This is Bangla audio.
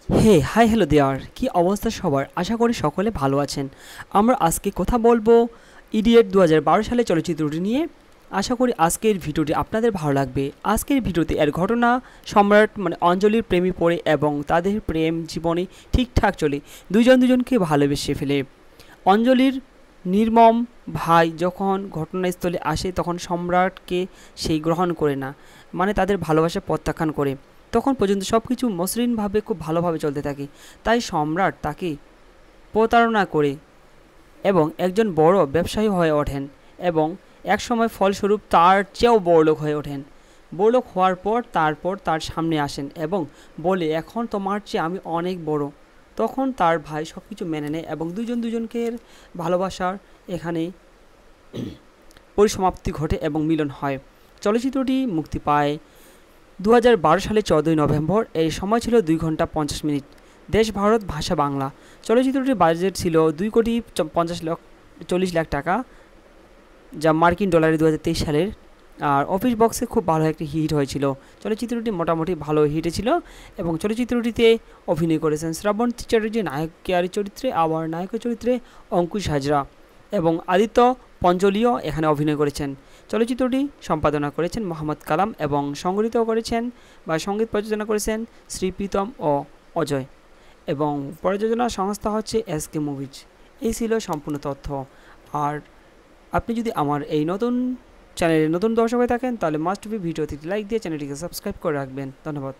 হে হাই হ্যালো দেয়ার, কি অবস্থা সবার? আশা করি সকলে ভালো আছেন। আমরা আজকে কথা বলবো ইডিয়েট 2012 সালে চলচ্চিত্রটি নিয়ে। আশা করি আজকের ভিডিওটি আপনাদের ভালো লাগবে। আজকের ভিডিওতে এর ঘটনা, সম্রাট মানে অঞ্জলির প্রেমে পড়ে এবং তাদের প্রেম জীবনে ঠিকঠাক চলে, দুজনকে ভালোবেসে ফেলে। অঞ্জলির নির্মম ভাই যখন ঘটনাস্থলে আসে তখন সম্রাটকে সেই গ্রহণ করে না, মানে তাদের ভালোবাসা প্রত্যাখ্যান করে। তখন পর্যন্ত সব কিছু মসৃণভাবে খুব ভালোভাবে চলতে থাকে। তাই সম্রাট তাকে প্রতারণা করে এবং একজন বড় ব্যবসায়ী হয়ে ওঠেন এবং একসময় ফলস্বরূপ তার চেয়েও বড়লোক হয়ে ওঠেন। বড়লোক হওয়ার পর তারপর তার সামনে আসেন এবং বলে, এখন তোমার চেয়ে আমি অনেক বড়। তখন তার ভাই সব কিছু মেনে নেয় এবং দুজনকে ভালোবাসার এখানে পরিসমাপ্তি ঘটে এবং মিলন হয়। চলচ্চিত্রটি মুক্তি পায় 2012 সালে 14ই নভেম্বর। এই সময় ছিল 2 ঘন্টা 50 মিনিট। দেশ ভারত, ভাষা বাংলা। চলচ্চিত্রটির বাজেট ছিল 2,50,40,00,000 টাকা, যা মার্কিন ডলারে 2023 সালের। আর অফিস বক্সে খুব ভালো একটি হিট হয়েছিল। চলচ্চিত্রটি মোটামুটি ভালো হিটে ছিল এবং চলচ্চিত্রটিতে অভিনয় করেছেন শ্রাবন্তী চ্যাটার্জি নায়কের চরিত্রে, আবার নায়কের চরিত্রে অঙ্কুশ হাজরা এবং আদিত্য পঞ্চলিও এখানে অভিনয় করেছেন। চলচ্চিত্রটি সম্পাদনা করেছেন মোহাম্মদ কালাম এবং সংগঠিত করেছেন বা সঙ্গীত প্রযোজনা করেছেন শ্রীপ্রীতম ও অজয়, এবং প্রযোজনা সংস্থা হচ্ছে এসকে মুভিজ। এই ছিল সম্পূর্ণ তথ্য। আর আপনি যদি আমার এই নতুন চ্যানেলে নতুন দর্শক হয়ে থাকেন তাহলে মাস্ট বি ভিডিওতে লাইক দিয়ে চ্যানেলটিকে সাবস্ক্রাইব করে রাখবেন। ধন্যবাদ।